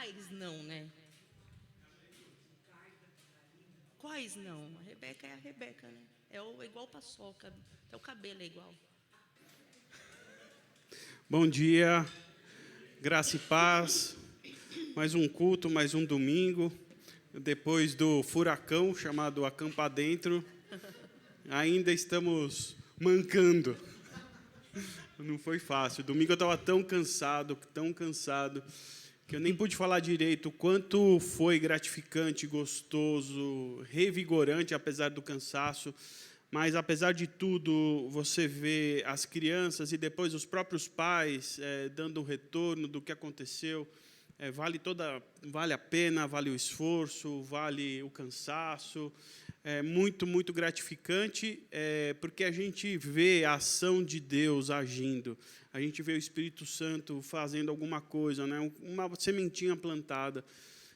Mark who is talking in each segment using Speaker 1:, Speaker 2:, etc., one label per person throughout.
Speaker 1: Quais não, né? Quais não? A Rebeca é a Rebeca, né? É igual paçoca, até o cabelo é igual.
Speaker 2: Bom dia, graça e paz. Mais um culto, mais um domingo. Depois do furacão chamado Acampa Dentro, ainda estamos mancando. Não foi fácil. Domingo eu estava tão cansado, que eu nem pude falar direito o quanto foi gratificante, gostoso, revigorante, apesar do cansaço. Mas, apesar de tudo, você vê as crianças e depois os próprios pais dando o retorno do que aconteceu. Vale a pena, vale o esforço, vale o cansaço. É muito, muito gratificante, porque a gente vê a ação de Deus agindo. A gente vê o Espírito Santo fazendo alguma coisa, né? Uma sementinha plantada.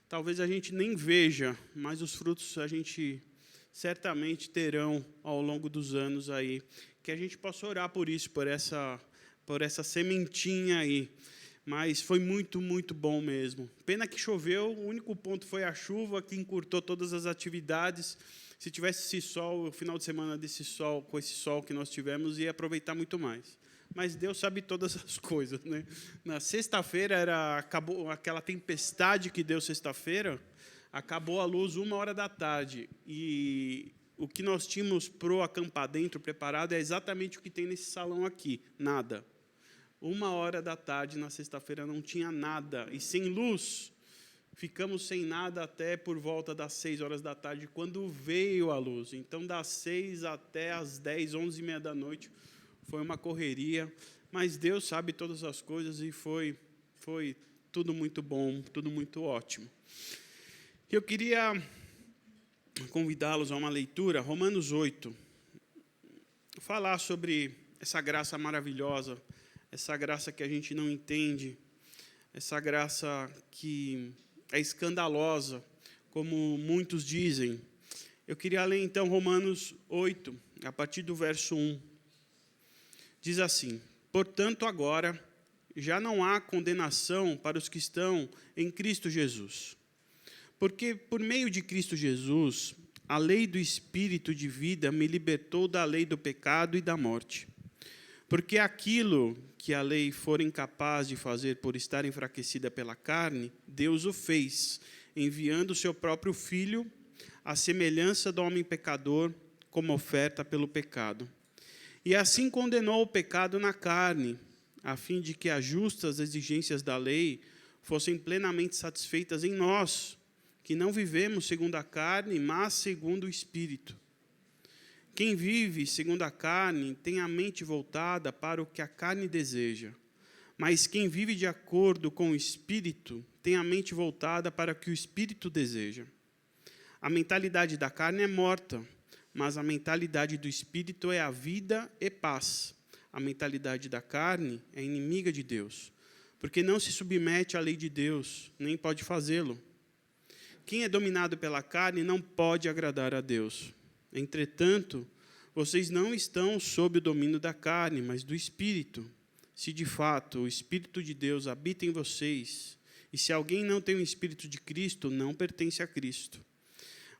Speaker 2: Talvez a gente nem veja, mas os frutos a gente certamente terão ao longo dos anos aí. Que a gente possa orar por isso, por essa sementinha aí. Mas foi muito, muito bom mesmo. Pena que choveu, o único ponto foi a chuva, que encurtou todas as atividades. Se tivesse esse sol, o final de semana desse sol, com esse sol que nós tivemos, ia aproveitar muito mais. Mas Deus sabe todas as coisas, né? Na sexta-feira acabou aquela tempestade que deu sexta-feira, acabou a luz 1h da tarde. E o que nós tínhamos pro acampar dentro preparado é exatamente o que tem nesse salão aqui, nada. 1h da tarde na sexta-feira não tinha nada e sem luz. Ficamos sem nada até por volta das 6h da tarde, quando veio a luz. Então, das 6 até as 10, 11h30 da noite, foi uma correria. Mas Deus sabe todas as coisas e foi tudo muito bom, tudo muito ótimo. Eu queria convidá-los a uma leitura, Romanos 8. Falar sobre essa graça maravilhosa, essa graça que a gente não entende, essa graça que é escandalosa, como muitos dizem. Eu queria ler, então, Romanos 8, a partir do verso 1. Diz assim: portanto, agora já não há condenação para os que estão em Cristo Jesus. Porque, por meio de Cristo Jesus, a lei do Espírito de vida me libertou da lei do pecado e da morte. Porque aquilo que a lei for incapaz de fazer por estar enfraquecida pela carne, Deus o fez, enviando o seu próprio Filho, à semelhança do homem pecador, como oferta pelo pecado. E assim condenou o pecado na carne, a fim de que as justas exigências da lei fossem plenamente satisfeitas em nós, que não vivemos segundo a carne, mas segundo o Espírito. Quem vive segundo a carne tem a mente voltada para o que a carne deseja, mas quem vive de acordo com o Espírito tem a mente voltada para o que o Espírito deseja. A mentalidade da carne é morta, mas a mentalidade do Espírito é a vida e paz. A mentalidade da carne é inimiga de Deus, porque não se submete à lei de Deus, nem pode fazê-lo. Quem é dominado pela carne não pode agradar a Deus. Entretanto, vocês não estão sob o domínio da carne, mas do Espírito. Se de fato o Espírito de Deus habita em vocês, e se alguém não tem o Espírito de Cristo, não pertence a Cristo.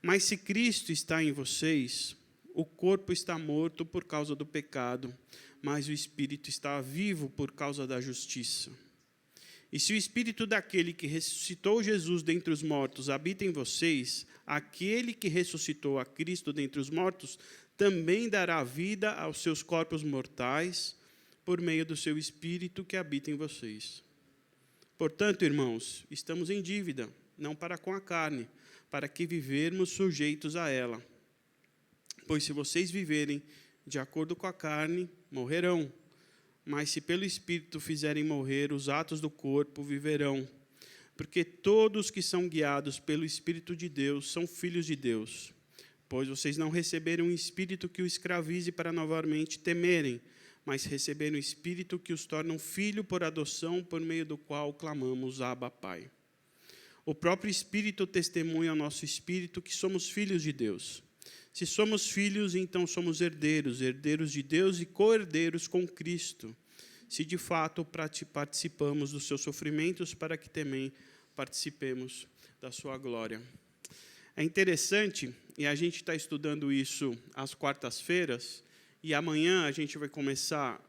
Speaker 2: Mas se Cristo está em vocês, o corpo está morto por causa do pecado, mas o Espírito está vivo por causa da justiça. E se o Espírito daquele que ressuscitou Jesus dentre os mortos habita em vocês, aquele que ressuscitou a Cristo dentre os mortos também dará vida aos seus corpos mortais por meio do seu Espírito que habita em vocês. Portanto, irmãos, estamos em dívida, não para com a carne, para que vivermos sujeitos a ela. Pois se vocês viverem de acordo com a carne, morrerão. Mas se pelo Espírito fizerem morrer os atos do corpo, viverão. Porque todos que são guiados pelo Espírito de Deus são filhos de Deus. Pois vocês não receberam um espírito que o escravize para novamente temerem, mas receberam um espírito que os torna um filho por adoção, por meio do qual clamamos Abba, Pai. O próprio Espírito testemunha ao nosso espírito que somos filhos de Deus. Se somos filhos, então somos herdeiros, herdeiros de Deus e co-herdeiros com Cristo. Se de fato participamos dos seus sofrimentos, para que também participemos da sua glória. É interessante, e a gente está estudando isso às quartas-feiras, e amanhã a gente vai começar,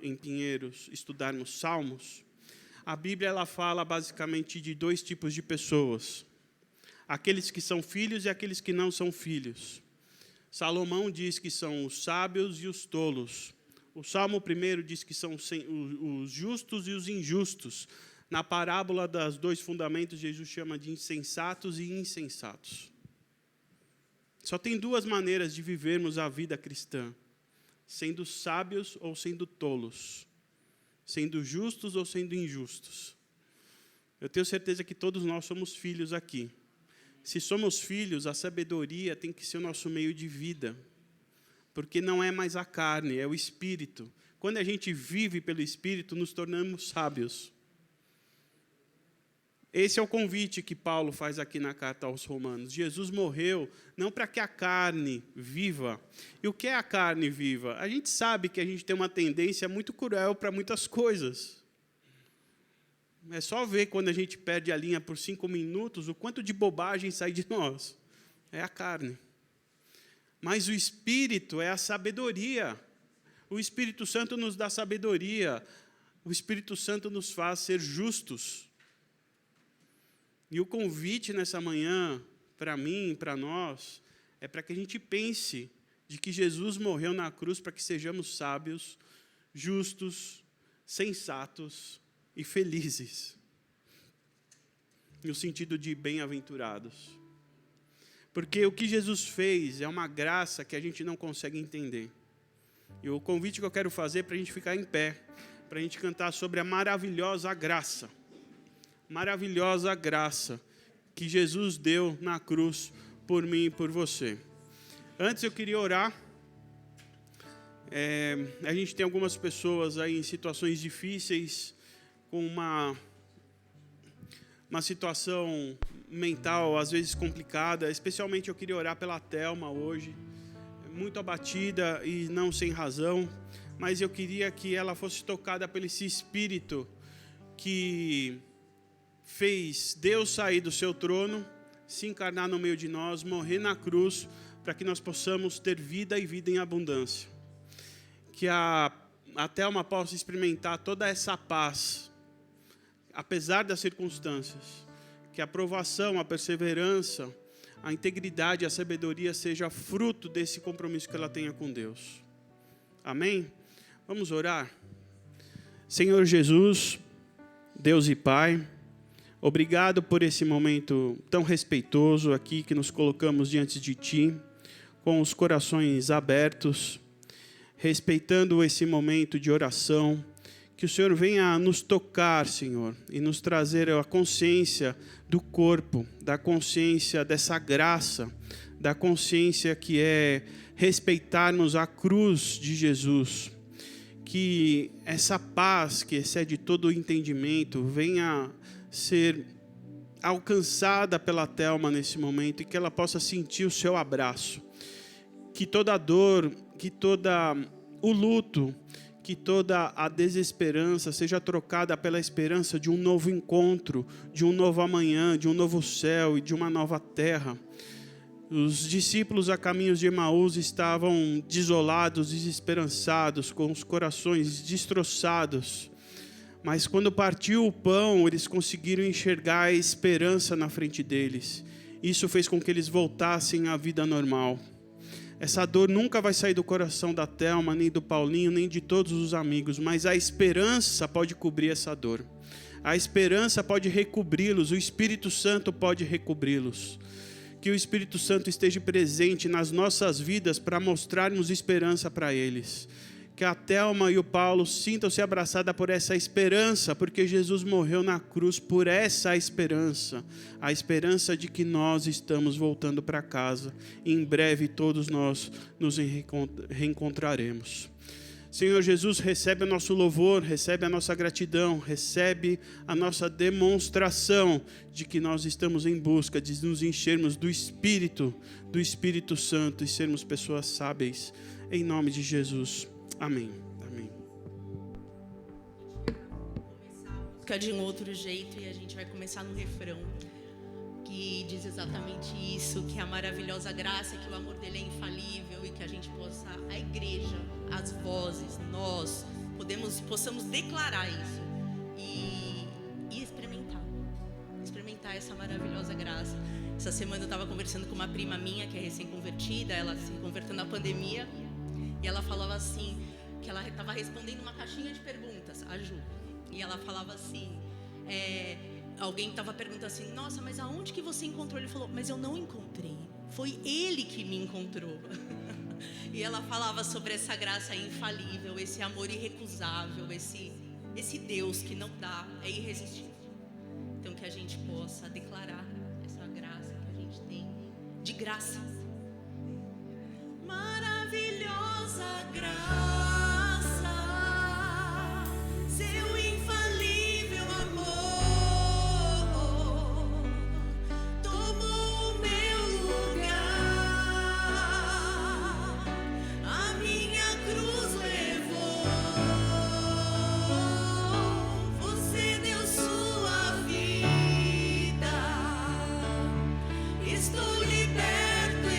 Speaker 2: em Pinheiros, estudarmos Salmos. A Bíblia ela fala basicamente de dois tipos de pessoas: aqueles que são filhos e aqueles que não são filhos. Salomão diz que são os sábios e os tolos. O Salmo 1 diz que são os justos e os injustos. Na parábola dos dois fundamentos, Jesus chama de insensatos e insensatos. Só tem duas maneiras de vivermos a vida cristã: sendo sábios ou sendo tolos, sendo justos ou sendo injustos. Eu tenho certeza que todos nós somos filhos aqui. Se somos filhos, a sabedoria tem que ser o nosso meio de vida, porque não é mais a carne, é o Espírito. Quando a gente vive pelo Espírito, nos tornamos sábios. Esse é o convite que Paulo faz aqui na carta aos Romanos. Jesus morreu não para que a carne viva. E o que é a carne viva? A gente sabe que a gente tem uma tendência muito cruel para muitas coisas. É só ver quando a gente perde a linha por 5 minutos, o quanto de bobagem sai de nós. É a carne. Mas o Espírito é a sabedoria. O Espírito Santo nos dá sabedoria. O Espírito Santo nos faz ser justos. E o convite nessa manhã, para mim, para nós, é para que a gente pense de que Jesus morreu na cruz para que sejamos sábios, justos, sensatos e felizes. No sentido de bem-aventurados. Porque o que Jesus fez é uma graça que a gente não consegue entender. E o convite que eu quero fazer é para a gente ficar em pé, para a gente cantar sobre a maravilhosa graça. Maravilhosa graça que Jesus deu na cruz por mim e por você. Antes eu queria orar. A gente tem algumas pessoas aí em situações difíceis, com uma situação mental às vezes complicada. Especialmente eu queria orar pela Thelma hoje, muito abatida e não sem razão, mas eu queria que ela fosse tocada por esse Espírito que fez Deus sair do seu trono, se encarnar no meio de nós, morrer na cruz, para que nós possamos ter vida e vida em abundância. Que a Thelma possa experimentar toda essa paz, apesar das circunstâncias. Que a provação, a perseverança, a integridade, a sabedoria seja fruto desse compromisso que ela tenha com Deus. Amém? Vamos orar? Senhor Jesus, Deus e Pai, obrigado por esse momento tão respeitoso aqui que nos colocamos diante de Ti, com os corações abertos, respeitando esse momento de oração. Que o Senhor venha nos tocar, Senhor, e nos trazer a consciência do corpo, da consciência dessa graça, da consciência que é respeitarmos a cruz de Jesus. Que essa paz que excede todo o entendimento venha ser alcançada pela Thelma nesse momento e que ela possa sentir o seu abraço. Que toda a dor, que todo o luto, que toda a desesperança seja trocada pela esperança de um novo encontro, de um novo amanhã, de um novo céu e de uma nova terra. Os discípulos a caminhos de Emaús estavam desolados, desesperançados, com os corações destroçados. Mas quando partiu o pão, eles conseguiram enxergar a esperança na frente deles. Isso fez com que eles voltassem à vida normal. Essa dor nunca vai sair do coração da Thelma, nem do Paulinho, nem de todos os amigos, mas a esperança pode cobrir essa dor. A esperança pode recobri-los, o Espírito Santo pode recobri-los. Que o Espírito Santo esteja presente nas nossas vidas para mostrarmos esperança para eles. Que a Thelma e o Paulo sintam-se abraçados por essa esperança, porque Jesus morreu na cruz por essa esperança. A esperança de que nós estamos voltando para casa. E em breve todos nós nos reencontraremos. Senhor Jesus, recebe o nosso louvor, recebe a nossa gratidão, recebe a nossa demonstração de que nós estamos em busca de nos enchermos do Espírito Santo e sermos pessoas sábias. Em nome de Jesus. Amém. Amém.
Speaker 1: música de um outro jeito e a gente vai começar no refrão, que diz exatamente isso, que a maravilhosa graça, que o amor dele é infalível e que a gente possa, a igreja, as vozes, nós possamos declarar isso e experimentar essa maravilhosa graça. Essa semana eu estava conversando com uma prima minha que é recém-convertida, ela se converteu na pandemia, e ela falava assim, que ela estava respondendo uma caixinha de perguntas, a Ju, e ela falava assim, alguém estava perguntando assim, nossa, mas aonde que você encontrou? Ele falou, mas eu não encontrei, foi ele que me encontrou. E ela falava sobre essa graça infalível, esse amor irrecusável, esse Deus que não dá, é irresistível. Então que a gente possa declarar essa graça que a gente tem, de graça. Maravilhosa graça, seu infalível amor, tomou o meu lugar, a minha cruz levou, você deu sua vida, estou liberto.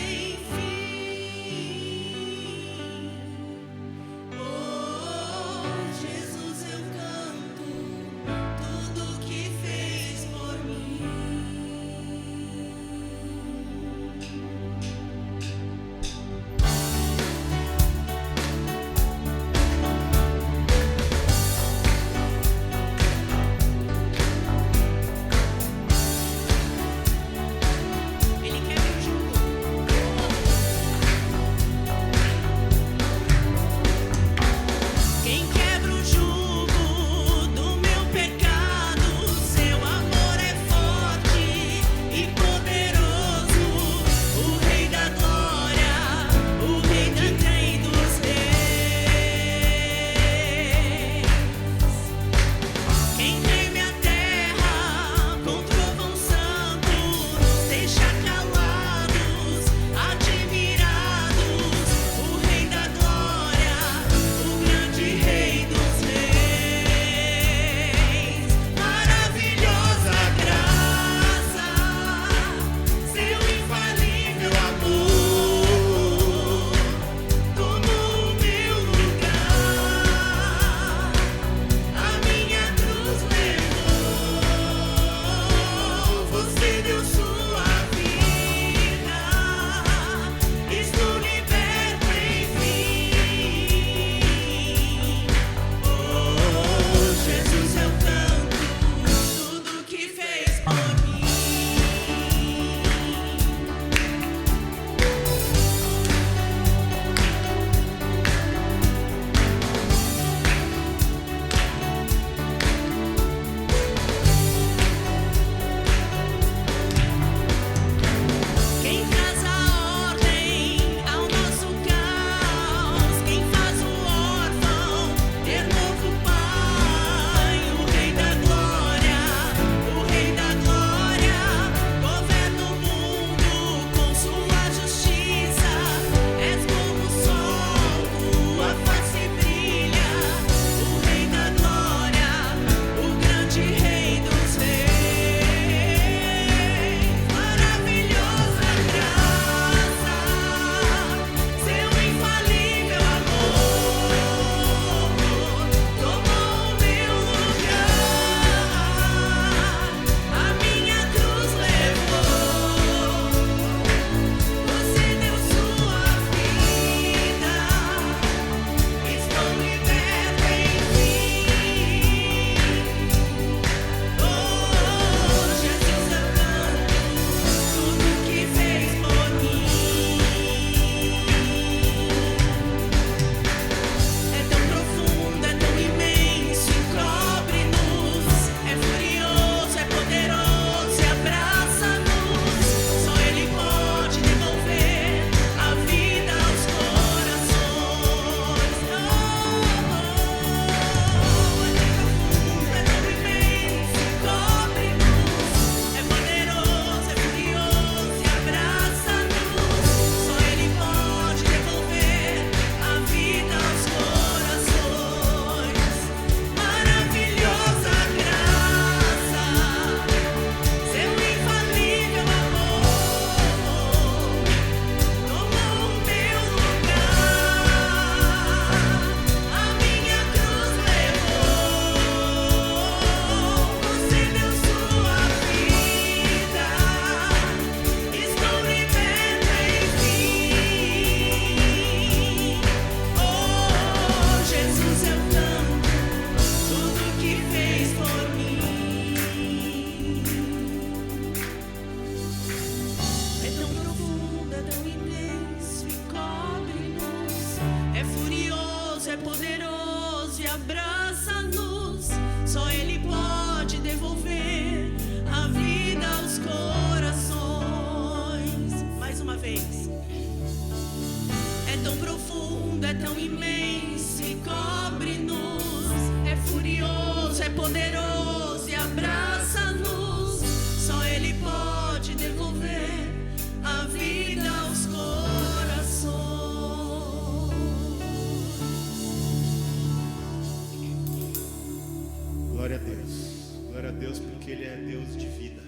Speaker 3: porque Ele é Deus de vida,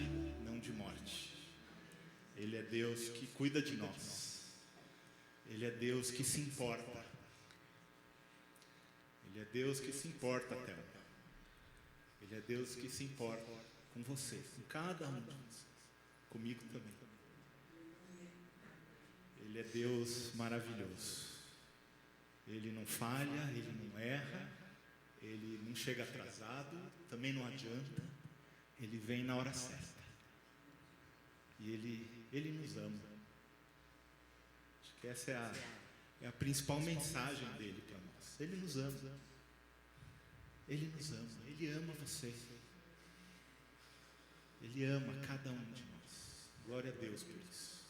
Speaker 3: não de morte. Ele é Deus que cuida de nós. Ele é Deus que se importa. Ele é Deus que se importa, Thelma. Ele é Deus que se importa com você, com cada um de nós. Comigo também. Ele é Deus maravilhoso. Ele não falha, Ele não erra, Ele não chega atrasado, também não adianta. Ele vem na hora certa. E Ele nos ama. Acho que essa é a principal mensagem dele para nós. Ele nos ama. Ele nos ama. Ele ama você. Ele ama cada um de nós. Glória a Deus por isso.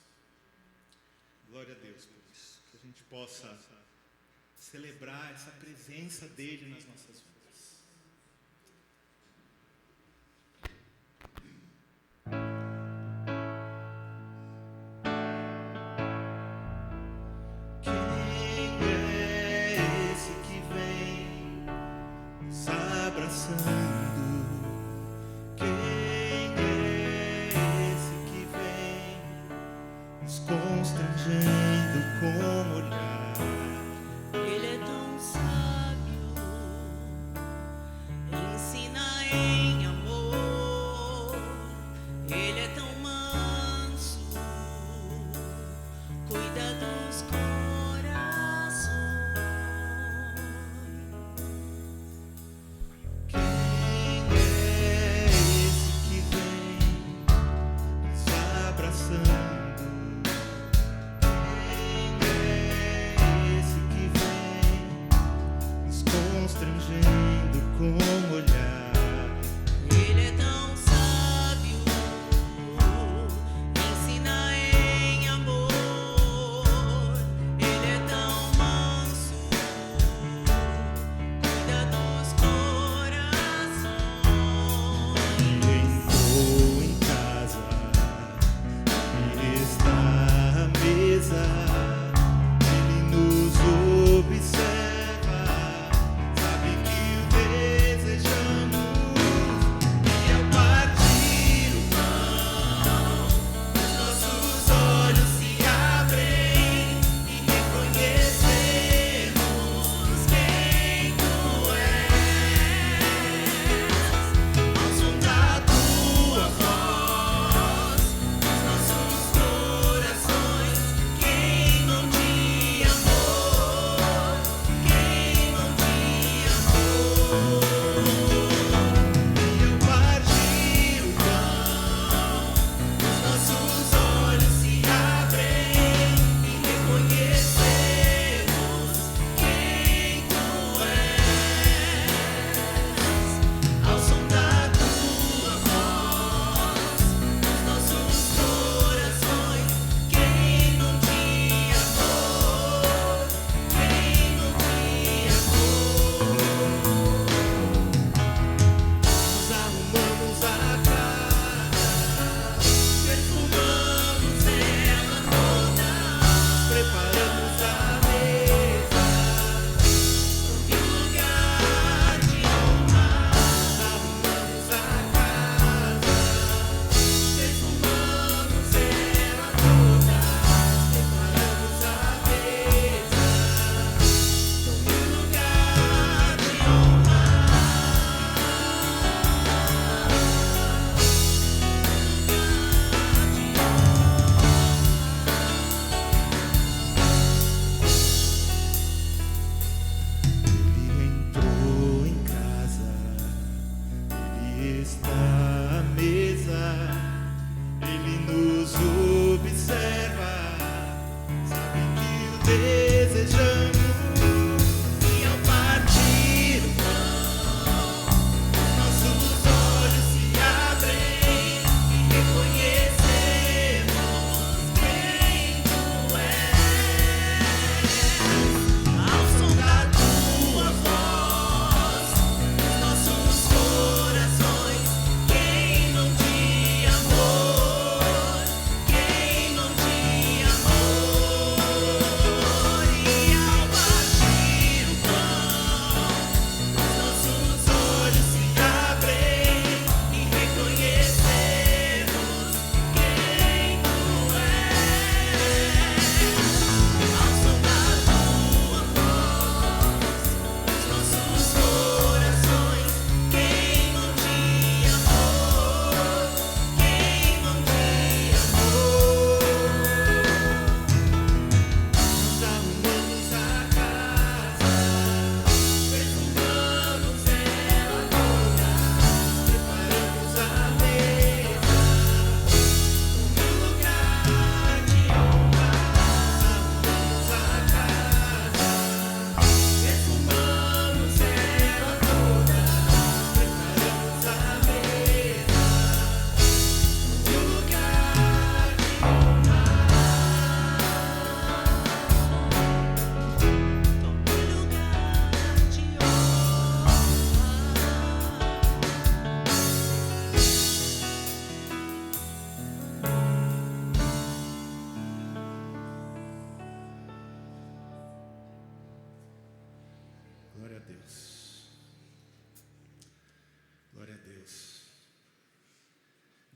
Speaker 3: Glória a Deus por isso. Que a gente possa celebrar essa presença dele nas nossas vidas.
Speaker 4: Abraçando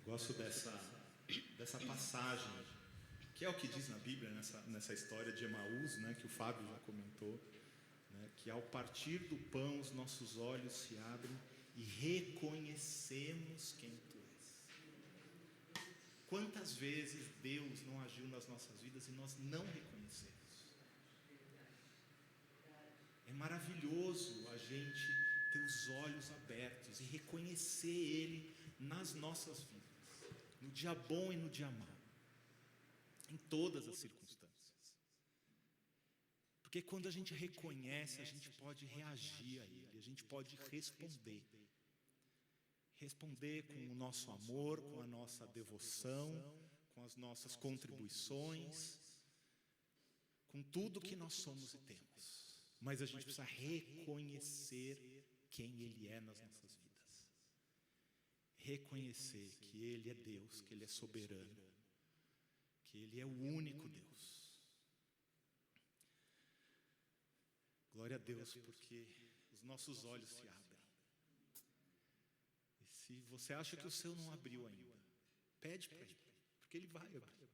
Speaker 3: Gosto dessa passagem, que é o que diz na Bíblia, nessa história de Emaús, né, que o Fábio já comentou, né, que ao partir do pão os nossos olhos se abrem e reconhecemos quem Tu és. Quantas vezes Deus não agiu nas nossas vidas e nós não reconhecemos? É maravilhoso a gente ter os olhos abertos e reconhecer Ele nas nossas vidas, no dia bom e no dia mau, em todas as circunstâncias. Porque quando a gente reconhece, a gente pode reagir a Ele, a gente pode responder. Responder com o nosso amor, com a nossa devoção, com as nossas contribuições, com tudo que nós somos e temos. Mas a gente precisa reconhecer quem Ele é nas nossas vidas. Reconhecer que Ele é Deus, que Ele é soberano, que Ele é o único Deus. Glória a Deus, porque os nossos olhos se abrem. E se você acha que o seu não abriu ainda, pede para Ele, porque Ele vai abrir.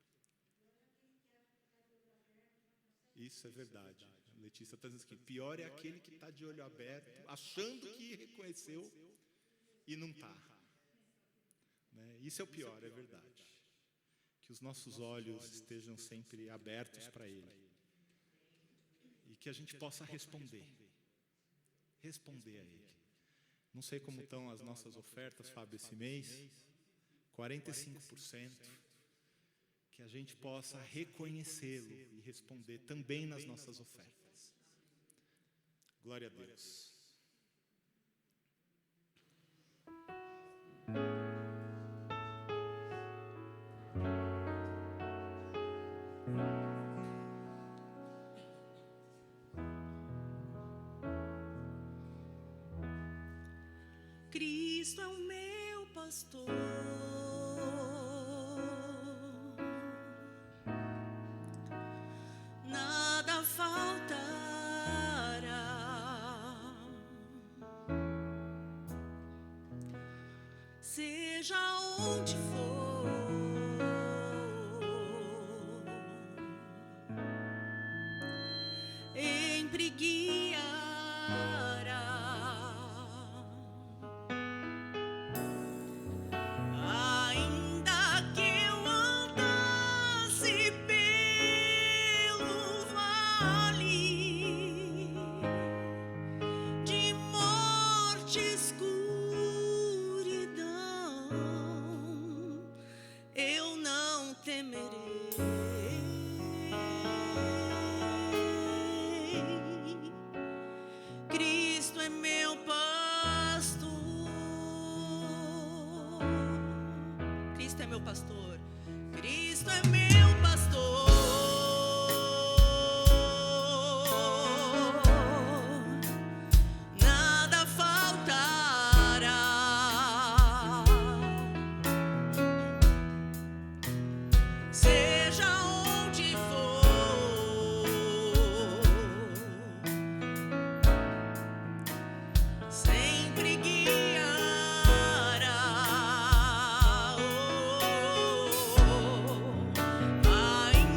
Speaker 3: Isso é verdade. A Letícia está dizendo que pior é aquele que está de olho aberto, achando que reconheceu e não está. Né? Isso é o pior, é verdade. Que os nossos olhos estejam sempre abertos para Ele. E que a gente possa responder a Ele. Não sei como estão as nossas ofertas, Fábio, esse mês. 45%. Que a gente possa reconhecê-lo e responder também nas nossas ofertas. Glória a Deus.
Speaker 1: Cristo é o meu pastor. Nada faltará. Seja onde for, sempre guiará. Ainda que eu andasse pelo vale de morte e escuridão, eu não temerei. Cristo é meu pastor. Cristo é meu pastor. Cristo é meu pastor. Nada faltará. Seja onde for, sempre guiará. Ainda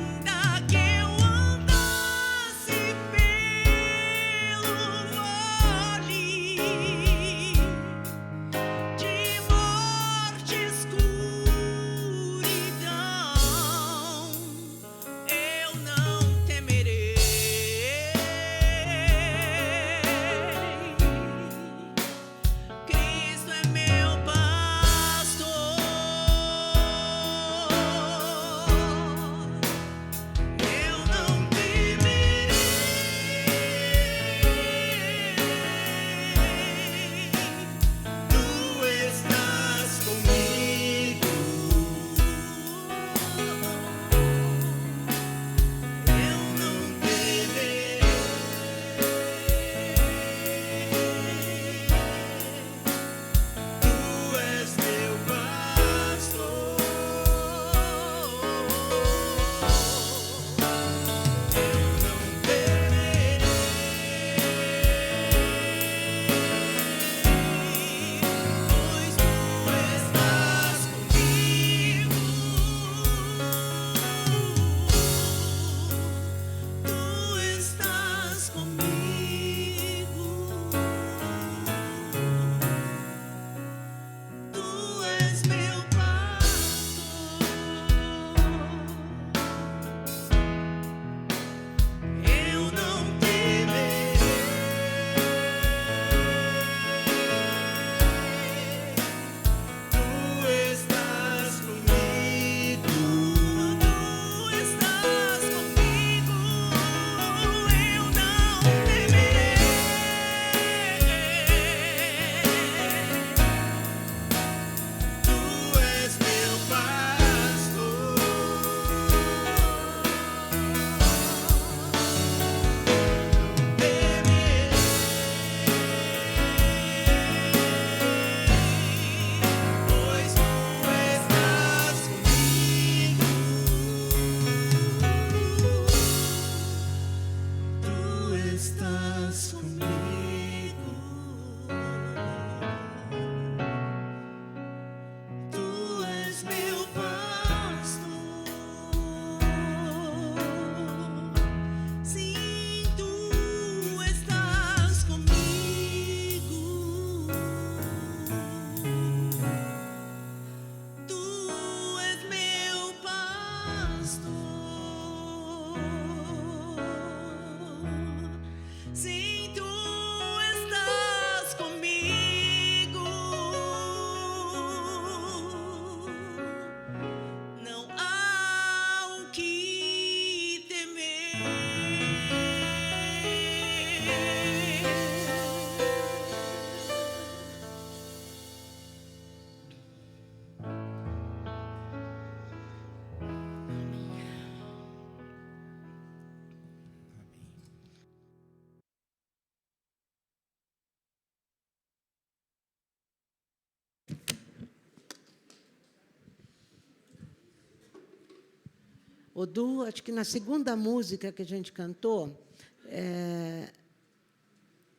Speaker 4: Du, acho que na segunda música que a gente cantou,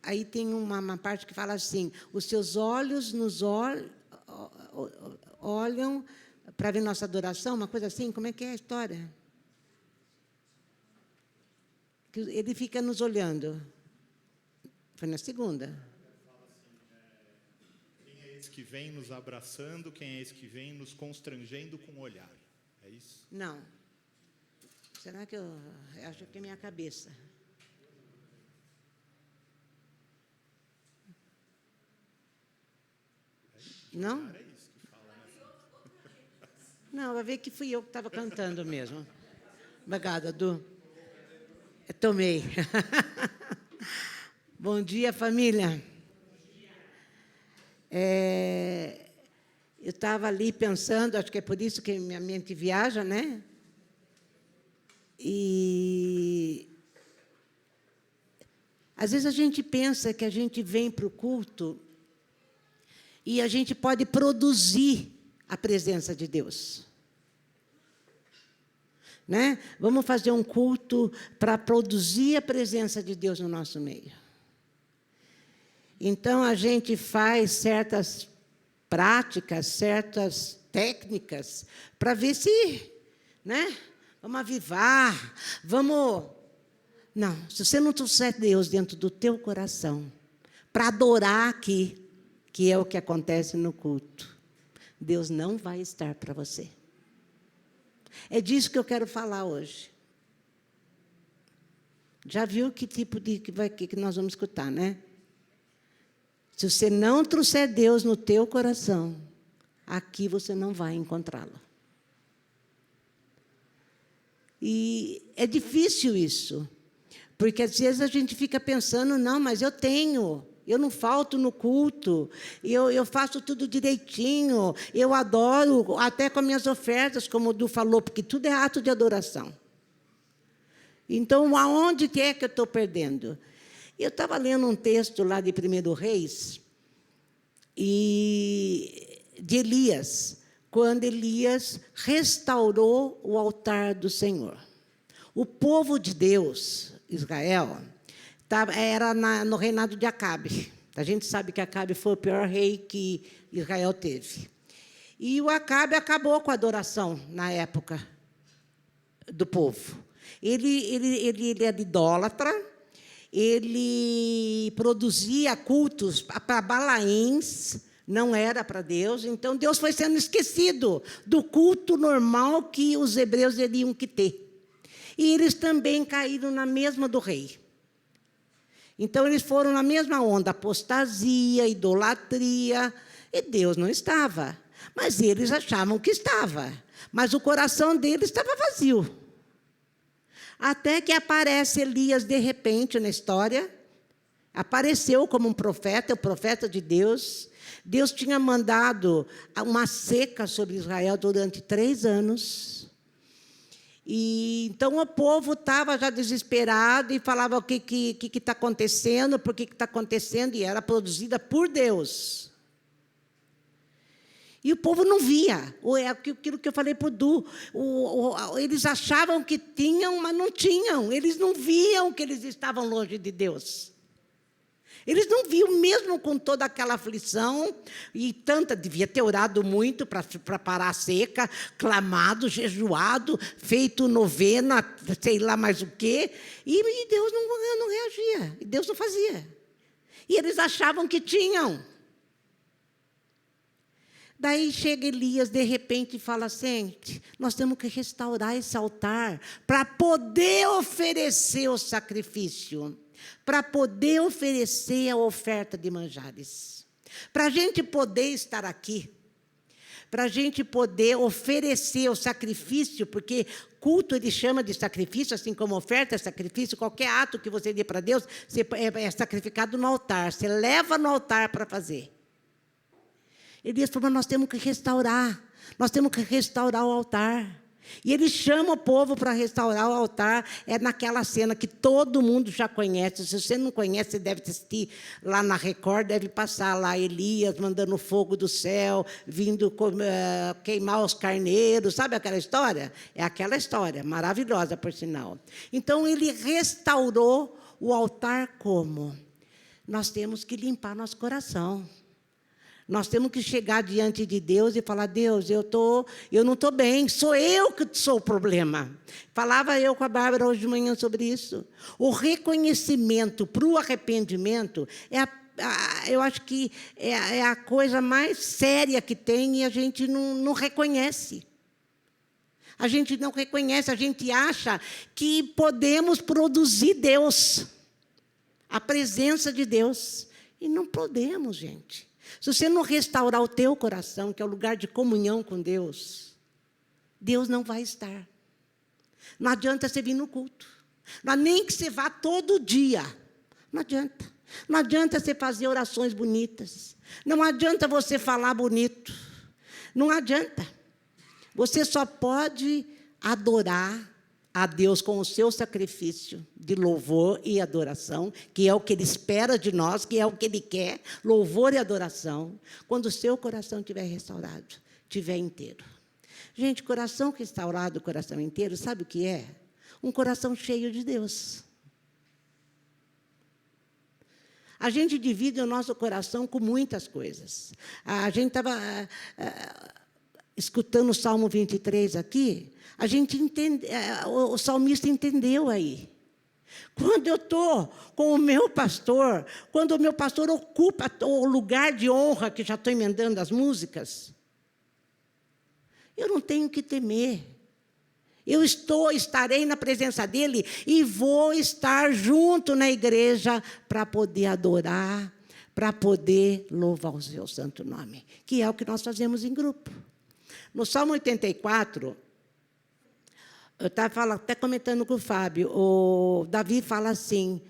Speaker 4: aí tem uma parte que fala assim: os seus olhos nos olham para ver nossa adoração, uma coisa assim. Como é que é a história? Que ele fica nos olhando. Foi na segunda.
Speaker 3: Quem é esse que vem nos abraçando? Quem é esse que vem nos constrangendo com o olhar? É isso?
Speaker 4: Não. Será que eu acho que é minha cabeça? Não?
Speaker 3: Era isso que fala, né?
Speaker 4: Não, vai ver que fui eu que estava cantando mesmo. Obrigada, Du. Eu tomei. Bom dia, família. Eu estava ali pensando, acho que é por isso que minha mente viaja, né? E às vezes a gente pensa que a gente vem para o culto e a gente pode produzir a presença de Deus. Né? Vamos fazer um culto para produzir a presença de Deus no nosso meio. Então, a gente faz certas práticas, certas técnicas, para ver se, né? Vamos avivar, vamos... Não, se você não trouxer Deus dentro do teu coração, para adorar aqui, que é o que acontece no culto, Deus não vai estar para você. É disso que eu quero falar hoje. Já viu que tipo de que nós vamos escutar, né? Se você não trouxer Deus no teu coração, aqui você não vai encontrá-lo. E é difícil isso, porque às vezes a gente fica pensando, não, mas eu não falto no culto, eu faço tudo direitinho, eu adoro, até com as minhas ofertas, como o Du falou, porque tudo é ato de adoração. Então, aonde que é que eu estou perdendo? Eu estava lendo um texto lá de 1 Reis, de Elias, quando Elias restaurou o altar do Senhor. O povo de Deus, Israel, era no reinado de Acabe. A gente sabe que Acabe foi o pior rei que Israel teve. E o Acabe acabou com a adoração na época do povo. Ele era idólatra, ele produzia cultos para Balaíns, não era para Deus. Então, Deus foi sendo esquecido do culto normal que os hebreus teriam que ter. E eles também caíram na mesma do rei. Então, eles foram na mesma onda, apostasia, idolatria, e Deus não estava. Mas eles achavam que estava. Mas o coração deles estava vazio. Até que aparece Elias, de repente, na história. Apareceu como um profeta, o profeta de Deus. Deus tinha mandado uma seca sobre Israel durante 3 anos. E então o povo estava já desesperado e falava o que está acontecendo, por que está acontecendo, e era produzida por Deus. E o povo não via. É aquilo que eu falei para o Du. Eles achavam que tinham, mas não tinham. Eles não viam que eles estavam longe de Deus. Eles não viam, mesmo com toda aquela aflição, e devia ter orado muito para parar a seca, clamado, jejuado, feito novena, sei lá mais o quê, e Deus não reagia, e Deus não fazia. E eles achavam que tinham. Daí chega Elias, de repente, e fala assim: nós temos que restaurar esse altar para poder oferecer o sacrifício, para poder oferecer a oferta de manjares, para a gente poder estar aqui, para a gente poder oferecer o sacrifício, porque culto ele chama de sacrifício, assim como oferta é sacrifício. Qualquer ato que você dê para Deus é sacrificado no altar, você leva no altar para fazer. Elias falou: nós temos que restaurar o altar. E ele chama o povo para restaurar o altar. É naquela cena que todo mundo já conhece. Se você não conhece, você deve assistir lá na Record, deve passar lá Elias mandando fogo do céu, vindo queimar os carneiros. Sabe aquela história? É aquela história, maravilhosa, por sinal. Então, ele restaurou o altar como? Nós temos que limpar nosso coração. Nós temos que chegar diante de Deus e falar, Deus, eu não estou bem, sou eu que sou o problema. Falava eu com a Bárbara hoje de manhã sobre isso. O reconhecimento para o arrependimento, eu acho que é a coisa mais séria que tem e a gente não reconhece. A gente não reconhece, a gente acha que podemos produzir Deus, a presença de Deus. E não podemos, gente. Se você não restaurar o teu coração, que é o lugar de comunhão com Deus, Deus não vai estar. Não adianta você vir no culto. Nem que você vá todo dia. Não adianta. Não adianta você fazer orações bonitas. Não adianta você falar bonito. Não adianta. Você só pode adorar a Deus com o seu sacrifício de louvor e adoração, que é o que Ele espera de nós, que é o que Ele quer, louvor e adoração, quando o seu coração estiver restaurado, estiver inteiro. Gente, coração restaurado, coração inteiro, sabe o que é? Um coração cheio de Deus. A gente divide o nosso coração com muitas coisas. A gente estava escutando o Salmo 23 aqui, a gente o salmista entendeu aí. Quando eu estou com o meu pastor, quando o meu pastor ocupa o lugar de honra, que já estou emendando as músicas, eu não tenho que temer. Eu estarei na presença dele e vou estar junto na igreja para poder adorar, para poder louvar o seu santo nome, que é o que nós fazemos em grupo. No Salmo 84, eu estava até comentando com o Fábio, o Davi fala assim,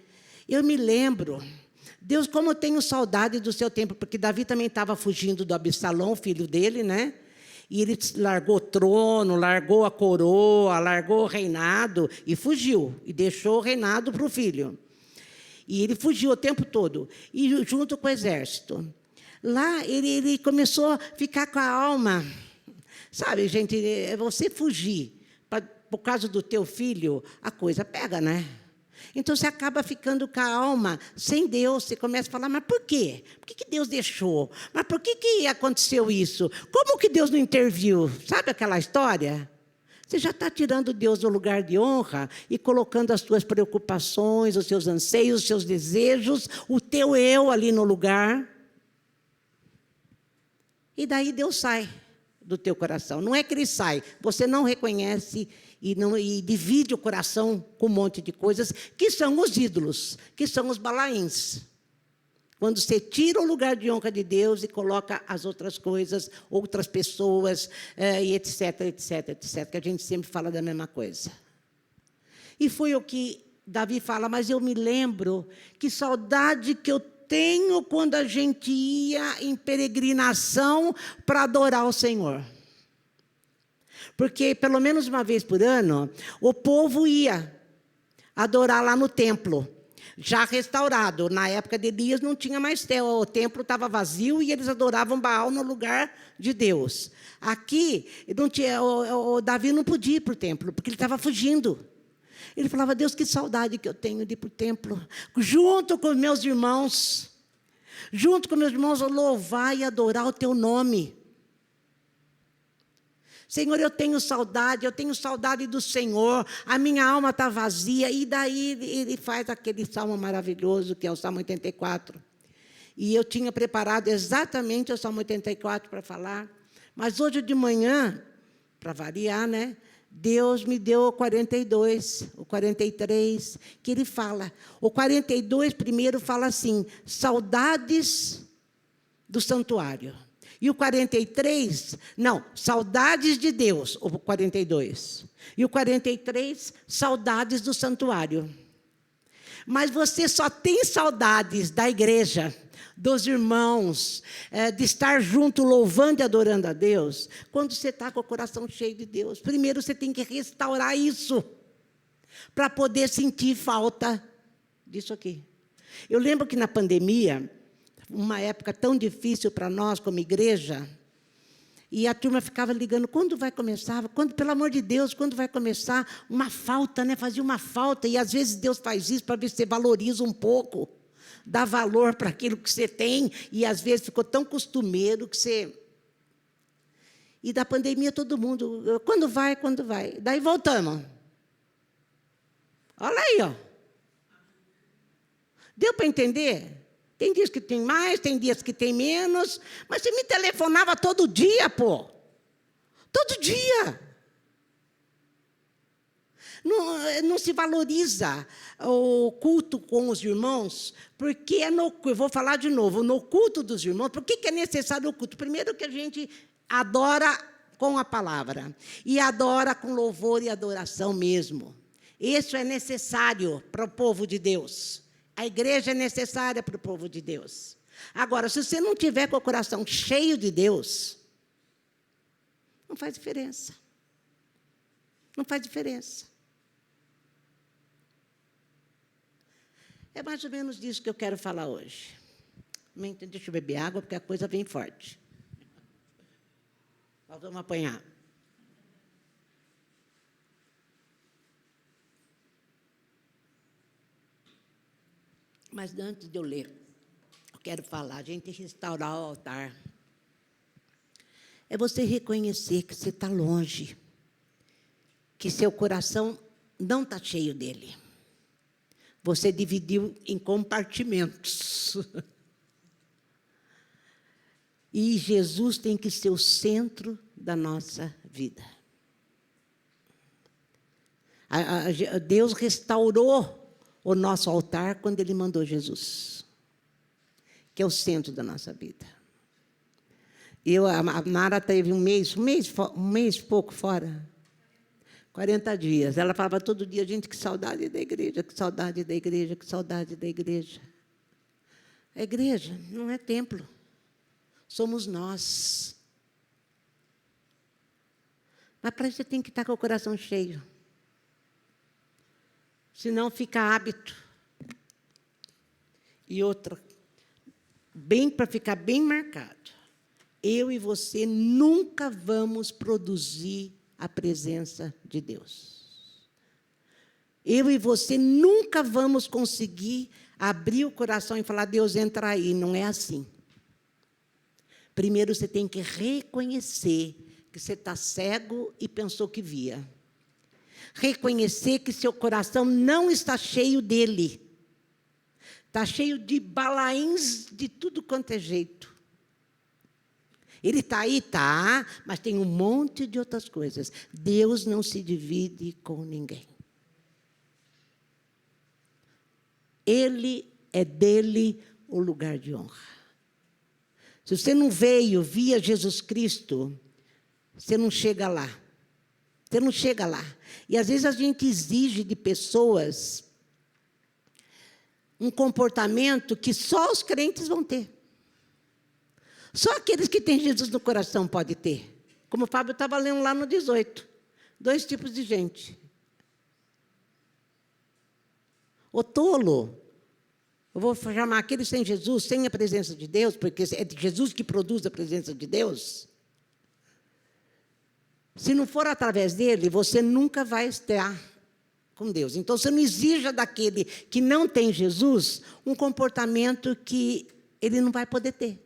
Speaker 4: eu me lembro, Deus, como eu tenho saudade do seu tempo, porque Davi também estava fugindo do Absalão, filho dele, né? E ele largou o trono, largou a coroa, largou o reinado e fugiu, e deixou o reinado para o filho. E ele fugiu o tempo todo, e junto com o exército. Lá ele começou a ficar com a alma. Sabe, gente, você fugir por causa do teu filho, a coisa pega, né? Então, você acaba ficando com a alma sem Deus. Você começa a falar, mas por quê? Por que Deus deixou? Mas por que aconteceu isso? Como que Deus não interviu? Sabe aquela história? Você já está tirando Deus do lugar de honra e colocando as suas preocupações, os seus anseios, os seus desejos, o teu eu ali no lugar. E daí Deus sai do teu coração. Não é que ele sai, você não reconhece e divide o coração com um monte de coisas, que são os ídolos, que são os balaíns. Quando você tira o lugar de honra de Deus e coloca as outras coisas, outras pessoas, e etc, etc, etc, que a gente sempre fala da mesma coisa. E foi o que Davi fala, mas eu me lembro que saudade que eu tenho quando a gente ia em peregrinação para adorar o Senhor. Porque, pelo menos uma vez por ano, o povo ia adorar lá no templo, já restaurado. Na época de Elias não tinha mais templo, o templo estava vazio e eles adoravam Baal no lugar de Deus. Aqui, não tinha, o Davi não podia ir para o templo, porque ele estava fugindo. Ele falava, Deus, que saudade que eu tenho de ir para o templo, junto com meus irmãos, louvar e adorar o teu nome. Senhor, eu tenho saudade do Senhor, a minha alma está vazia. E daí ele faz aquele salmo maravilhoso, que é o Salmo 84. E eu tinha preparado exatamente o Salmo 84 para falar, mas hoje de manhã, para variar, né? Deus me deu o 42, o 43, que ele fala. O 42 primeiro fala assim, saudades do santuário. E o 43, não, saudades de Deus, o 42. E o 43, saudades do santuário. Mas você só tem saudades da igreja, dos irmãos, de estar junto, louvando e adorando a Deus, quando você está com o coração cheio de Deus. Primeiro, você tem que restaurar isso, para poder sentir falta disso aqui. Eu lembro que na pandemia, uma época tão difícil para nós como igreja, e a turma ficava ligando, quando vai começar? Quando, pelo amor de Deus, quando vai começar? Uma falta, né? Fazia uma falta, e às vezes Deus faz isso para ver se você valoriza um pouco, dá valor para aquilo que você tem, e às vezes ficou tão costumeiro que você... E da pandemia todo mundo, quando vai? Quando vai? Daí voltamos. Olha aí, ó. Deu para entender? Tem dias que tem mais, tem dias que tem menos, mas você me telefonava todo dia, pô. Todo dia. Não se valoriza o culto com os irmãos, porque eu vou falar de novo, no culto dos irmãos, por que é necessário o culto? Primeiro que a gente adora com a palavra, e adora com louvor e adoração mesmo. Isso é necessário para o povo de Deus. A igreja é necessária para o povo de Deus. Agora, se você não tiver com o coração cheio de Deus, não faz diferença. Não faz diferença. É mais ou menos disso que eu quero falar hoje. Deixa eu beber água, porque a coisa vem forte. Nós vamos apanhar. Mas antes de eu ler, eu quero falar, a gente restaurar o altar. É você reconhecer que você está longe, que seu coração não está cheio dele. Você dividiu em compartimentos. E Jesus tem que ser o centro da nossa vida. Deus restaurou o nosso altar quando Ele mandou Jesus, que é o centro da nossa vida. A Nara teve um mês e pouco fora, 40 dias. Ela falava todo dia, gente, que saudade da igreja, que saudade da igreja, que saudade da igreja. A igreja não é templo, somos nós. Mas para isso você tem que estar com o coração cheio. Senão fica hábito. E outra, para ficar bem marcado, eu e você nunca vamos produzir a presença de Deus. Eu e você nunca vamos conseguir abrir o coração e falar, Deus, entra aí. Não é assim. Primeiro você tem que reconhecer que você está cego e pensou que via. Reconhecer que seu coração não está cheio dele. Está cheio de balaíns de tudo quanto é jeito. Ele está aí, tá, mas tem um monte de outras coisas. Deus não se divide com ninguém. Ele é dele o lugar de honra. Se você não veio via Jesus Cristo, você não chega lá. Você não chega lá. E, às vezes, a gente exige de pessoas um comportamento que só os crentes vão ter. Só aqueles que têm Jesus no coração podem ter. Como o Fábio estava lendo lá no 18. 2 tipos de gente. O tolo. Eu vou chamar aqueles sem Jesus, sem a presença de Deus, porque é Jesus que produz a presença de Deus. Se não for através dele, você nunca vai estar com Deus. Então, você não exija daquele que não tem Jesus um comportamento que ele não vai poder ter.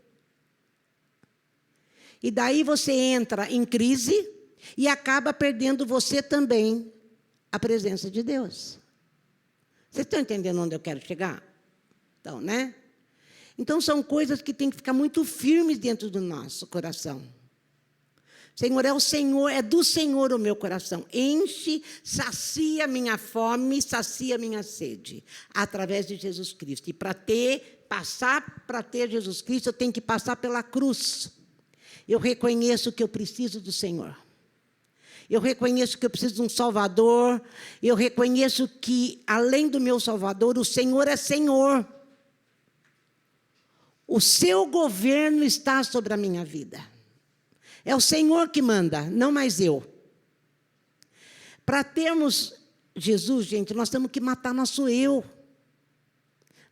Speaker 4: E daí você entra em crise e acaba perdendo você também a presença de Deus. Vocês estão entendendo onde eu quero chegar? Então, né? Então, são coisas que têm que ficar muito firmes dentro do nosso coração. Senhor, é o Senhor, é do Senhor o meu coração. Enche, sacia minha fome, sacia minha sede, através de Jesus Cristo. E para ter Jesus Cristo, eu tenho que passar pela cruz. Eu reconheço que eu preciso do Senhor. Eu reconheço que eu preciso de um Salvador. Eu reconheço que, além do meu Salvador, o Senhor é Senhor. O seu governo está sobre a minha vida. É o Senhor que manda, não mais eu. Para termos Jesus, gente, nós temos que matar nosso eu.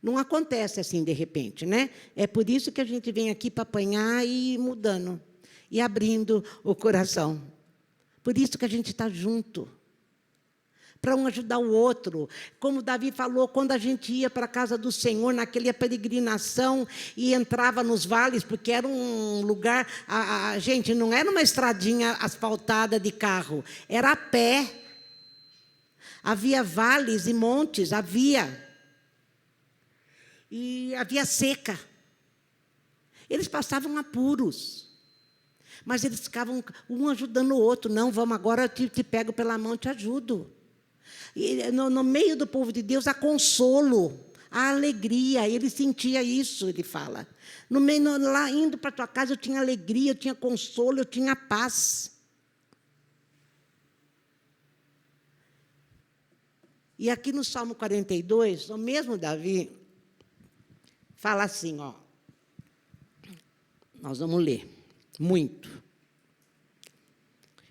Speaker 4: Não acontece assim de repente, né? É por isso que a gente vem aqui para apanhar e ir mudando, e abrindo o coração. Por isso que a gente está junto, para um ajudar o outro. Como Davi falou, quando a gente ia para a casa do Senhor, naquela peregrinação, e entrava nos vales, porque era um lugar... gente, não era uma estradinha asfaltada de carro, era a pé. Havia vales e montes, e havia seca. Eles passavam apuros, mas eles ficavam um ajudando o outro. Não, vamos agora, eu te pego pela mão, te ajudo. E no meio do povo de Deus há consolo, há alegria. Ele sentia isso, ele fala. Lá indo para a tua casa eu tinha alegria, eu tinha consolo, eu tinha paz. E aqui no Salmo 42, o mesmo Davi fala assim, ó. Nós vamos ler, muito.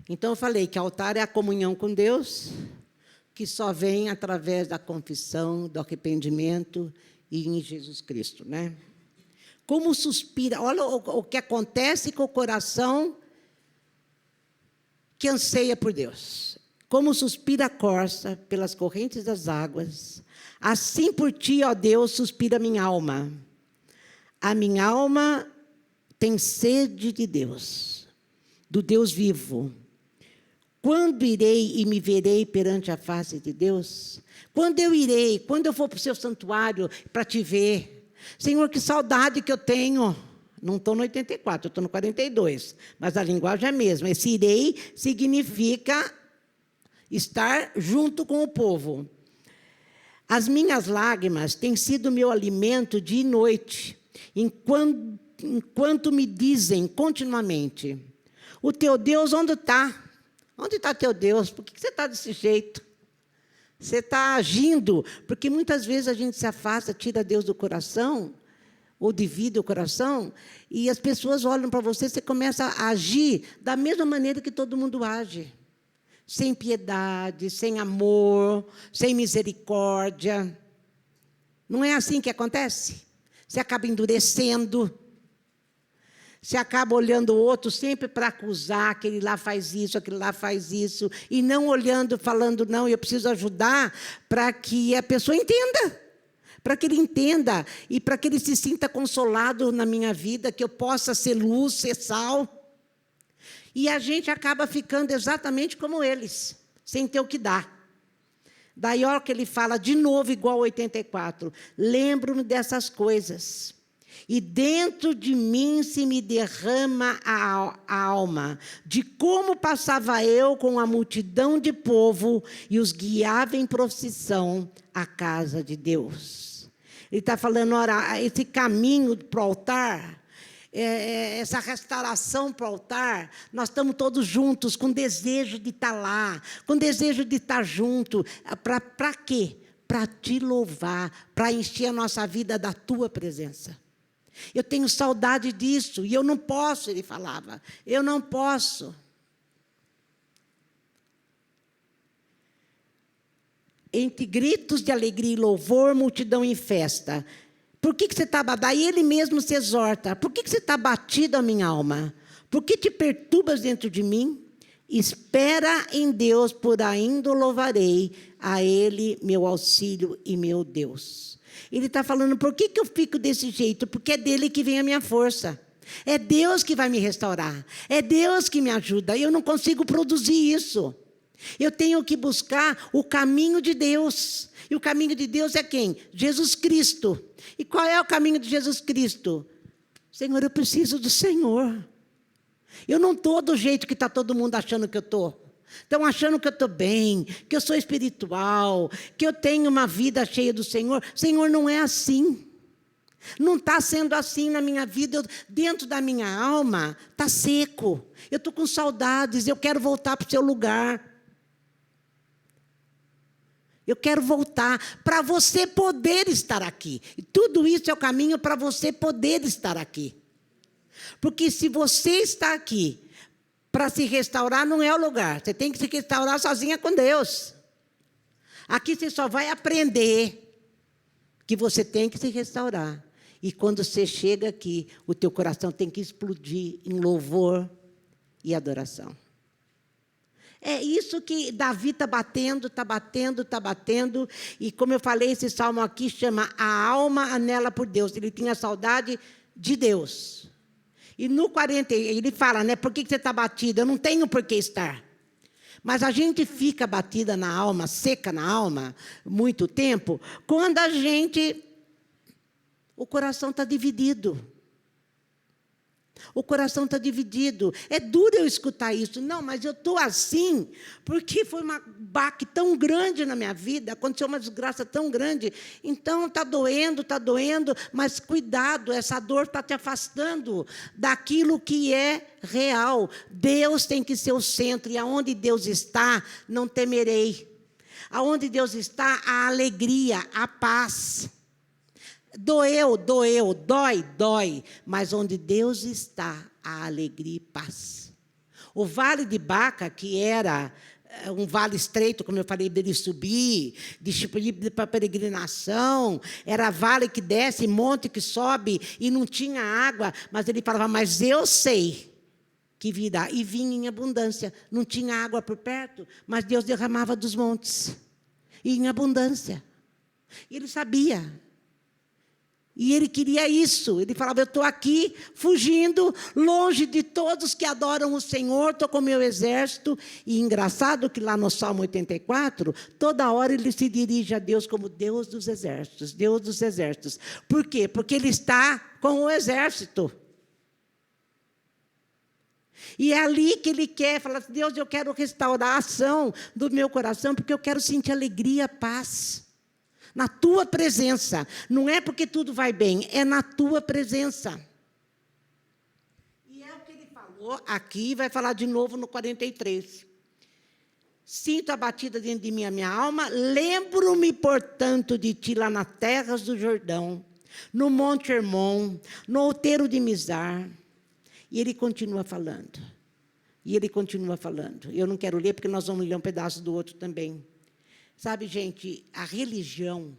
Speaker 4: Então, eu falei que altar é a comunhão com Deus, que só vem através da confissão, do arrependimento e em Jesus Cristo, né? Como suspira, olha o que acontece com o coração que anseia por Deus. Como suspira a corça pelas correntes das águas, assim por ti, ó Deus, suspira a minha alma. A minha alma tem sede de Deus, do Deus vivo. Quando irei e me verei perante a face de Deus? Quando eu irei? Quando eu for para o seu santuário para te ver? Senhor, que saudade que eu tenho. Não estou no 84, eu estou no 42. Mas a linguagem é a mesma. Esse irei significa estar junto com o povo. As minhas lágrimas têm sido meu alimento dia e noite, enquanto me dizem continuamente, o teu Deus onde está? Onde está teu Deus? Por que você está desse jeito? Você está agindo? Porque muitas vezes a gente se afasta, tira Deus do coração, ou divide o coração, e as pessoas olham para você, você começa a agir da mesma maneira que todo mundo age. Sem piedade, sem amor, sem misericórdia. Não é assim que acontece? Você acaba endurecendo. Você acaba olhando o outro sempre para acusar, aquele lá faz isso, aquele lá faz isso, e não olhando, falando, não, eu preciso ajudar para que a pessoa entenda, para que ele entenda, e para que ele se sinta consolado na minha vida, que eu possa ser luz, ser sal. E a gente acaba ficando exatamente como eles, sem ter o que dar. Daí, olha que ele fala de novo, igual ao 84. Lembro-me dessas coisas, e dentro de mim se me derrama a alma, de como passava eu com a multidão de povo e os guiava em procissão à casa de Deus. Ele está falando, ora, esse caminho para o altar, essa restauração para o altar, nós estamos todos juntos, com desejo de estar lá, com desejo de estar junto. Para quê? Para te louvar, para encher a nossa vida da tua presença. Eu tenho saudade disso, e eu não posso, ele falava, eu não posso. Entre gritos de alegria e louvor, multidão em festa. Por que você está... Daí ele mesmo se exorta. Por que você está batido, a minha alma? Por que te perturbas dentro de mim? Espera em Deus, por ainda o louvarei, a Ele meu auxílio e meu Deus. Ele está falando, por que eu fico desse jeito? Porque é dele que vem a minha força. É Deus que vai me restaurar. É Deus que me ajuda. Eu não consigo produzir isso. Eu tenho que buscar o caminho de Deus. E o caminho de Deus é quem? Jesus Cristo. E qual é o caminho de Jesus Cristo? Senhor, eu preciso do Senhor. Eu não estou do jeito que está todo mundo achando que eu estou. Estão achando que eu estou bem, que eu sou espiritual, que eu tenho uma vida cheia do Senhor. Senhor, não é assim. Não está sendo assim na minha vida. Dentro da minha alma está seco. Eu estou com saudades, eu quero voltar para o seu lugar. Eu quero voltar para você poder estar aqui. E tudo isso é o caminho para você poder estar aqui. Porque se você está aqui para se restaurar, não é o lugar. Você tem que se restaurar sozinha com Deus. Aqui você só vai aprender que você tem que se restaurar. E quando você chega aqui, o teu coração tem que explodir em louvor e adoração. É isso que Davi está batendo, está batendo, está batendo. E como eu falei, esse salmo aqui chama A Alma Anela por Deus. Ele tinha saudade de Deus. E no 40, ele fala, né? Por que você está batida? Eu não tenho por que estar. Mas a gente fica batida na alma, seca na alma, muito tempo, quando o coração está dividido. O coração está dividido. É duro eu escutar isso. Não, mas eu estou assim porque foi uma baque tão grande na minha vida, aconteceu uma desgraça tão grande. Então, está doendo, mas cuidado, essa dor está te afastando daquilo que é real. Deus tem que ser o centro, e aonde Deus está, não temerei. Aonde Deus está, a alegria, a paz. Doeu, dói, mas onde Deus está, há alegria e paz. O vale de Baca, que era um vale estreito, como eu falei, dele subir, de para peregrinação, era vale que desce, monte que sobe, e não tinha água, mas ele falava, mas eu sei que virá, e vinha em abundância. Não tinha água por perto, mas Deus derramava dos montes, e em abundância. E ele sabia. E ele queria isso. Ele falava, eu estou aqui fugindo, longe de todos que adoram o Senhor, estou com o meu exército. E engraçado que lá no Salmo 84, toda hora ele se dirige a Deus como Deus dos exércitos, Deus dos exércitos. Por quê? Porque ele está com o exército. E é ali que ele quer, fala assim, Deus, eu quero restaurar a ação do meu coração, porque eu quero sentir alegria, paz. Na tua presença. Não é porque tudo vai bem, é na tua presença. E é o que ele falou aqui, vai falar de novo no 43. Sinto a batida dentro de mim a minha alma, lembro-me, portanto, de ti lá nas terras do Jordão, no Monte Hermon, no outeiro de Mizar. E ele continua falando. E ele continua falando. Eu não quero ler, porque nós vamos ler um pedaço do outro também. Sabe, gente, a religião,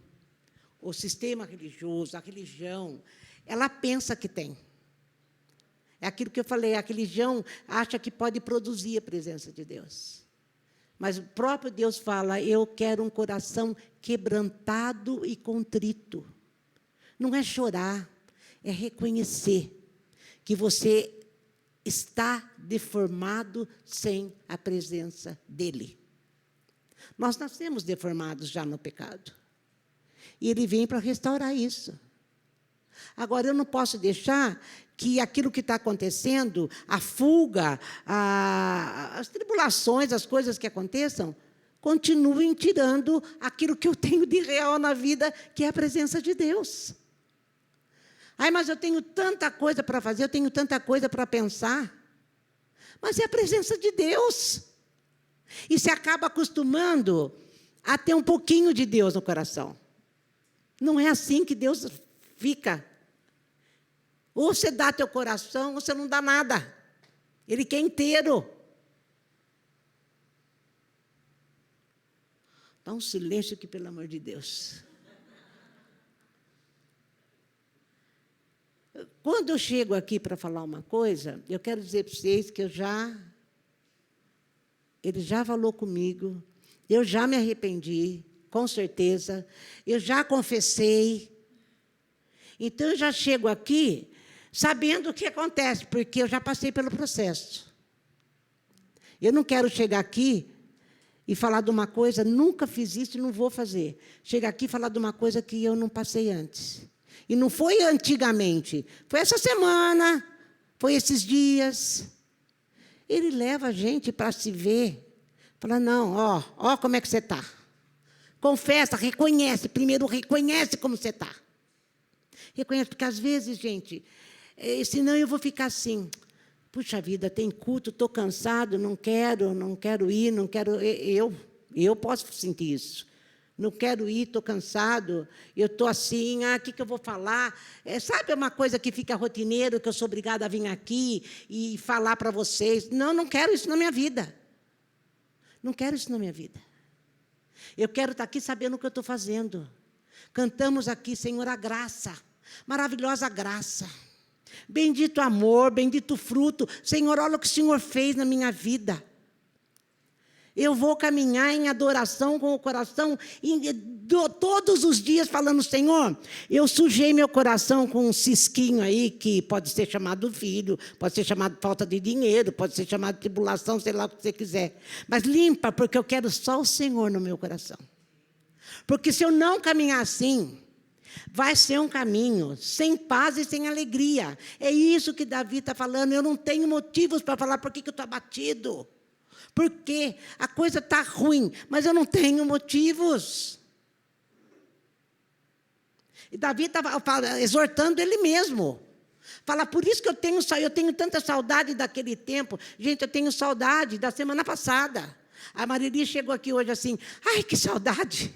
Speaker 4: o sistema religioso, a religião, ela pensa que tem. É aquilo que eu falei, a religião acha que pode produzir a presença de Deus. Mas o próprio Deus fala, eu quero um coração quebrantado e contrito. Não é chorar, é reconhecer que você está deformado sem a presença dEle. Nós nascemos deformados já no pecado. E ele vem para restaurar isso. Agora, eu não posso deixar que aquilo que está acontecendo, a fuga, as tribulações, as coisas que aconteçam, continuem tirando aquilo que eu tenho de real na vida, que é a presença de Deus. Ai, mas eu tenho tanta coisa para fazer, eu tenho tanta coisa para pensar. Mas é a presença de Deus. E se acaba acostumando a ter um pouquinho de Deus no coração. Não é assim que Deus fica. Ou você dá teu coração, ou você não dá nada. Ele quer inteiro. Dá um silêncio aqui, pelo amor de Deus. Quando eu chego aqui para falar uma coisa, eu quero dizer para vocês que ele já falou comigo, eu já me arrependi, com certeza, eu já confessei. Então, eu já chego aqui sabendo o que acontece, porque eu já passei pelo processo. Eu não quero chegar aqui e falar de uma coisa, nunca fiz isso e não vou fazer. Chegar aqui e falar de uma coisa que eu não passei antes. E não foi antigamente, foi essa semana, foi esses dias. Ele leva a gente para se ver. Fala, não, ó como é que você está. Confessa, reconhece. Primeiro reconhece como você está. Reconhece, porque às vezes, gente, senão eu vou ficar assim. Puxa vida, tem culto, estou cansado, não quero ir, não quero. Eu posso sentir isso. não quero ir, estou cansado, eu estou assim, o que eu vou falar? Sabe uma coisa que fica rotineiro, que eu sou obrigada a vir aqui e falar para vocês? Não, não quero isso na minha vida. Não quero isso na minha vida. Eu quero estar aqui sabendo o que eu estou fazendo. Cantamos aqui, Senhor, a graça, maravilhosa graça. Bendito amor, bendito fruto. Senhor, olha o que o Senhor fez na minha vida. Eu vou caminhar em adoração com o coração todos os dias falando, Senhor, eu sujei meu coração com um cisquinho aí, que pode ser chamado filho, pode ser chamado falta de dinheiro, pode ser chamado tribulação, sei lá o que você quiser. Mas limpa, porque eu quero só o Senhor no meu coração. Porque se eu não caminhar assim, vai ser um caminho sem paz e sem alegria. É isso que Davi está falando. Eu não tenho motivos para falar por que eu estou abatido. Porque a coisa está ruim, mas eu não tenho motivos. E Davi estava exortando ele mesmo. Fala, por isso que eu tenho tanta saudade daquele tempo. Gente, eu tenho saudade da semana passada. A Marili chegou aqui hoje assim, ai, que saudade.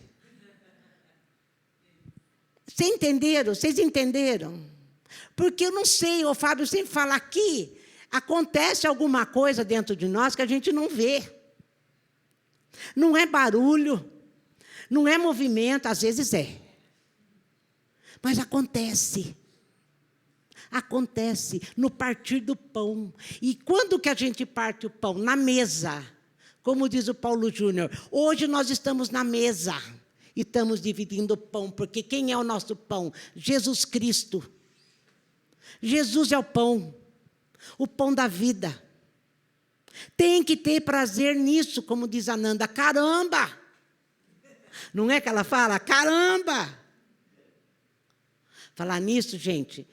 Speaker 4: Vocês entenderam? Porque eu não sei, o Fábio sempre fala aqui, acontece alguma coisa dentro de nós que a gente não vê. Não é barulho, não é movimento, às vezes é. Mas acontece. Acontece no partir do pão. E quando que a gente parte o pão? Na mesa. Como diz o Paulo Júnior, hoje nós estamos na mesa. E estamos dividindo o pão, porque quem é o nosso pão? Jesus Cristo. Jesus é o pão da vida. Tem que ter prazer nisso, como diz a Nanda, caramba! Não é que ela fala? Caramba! Falar nisso, gente,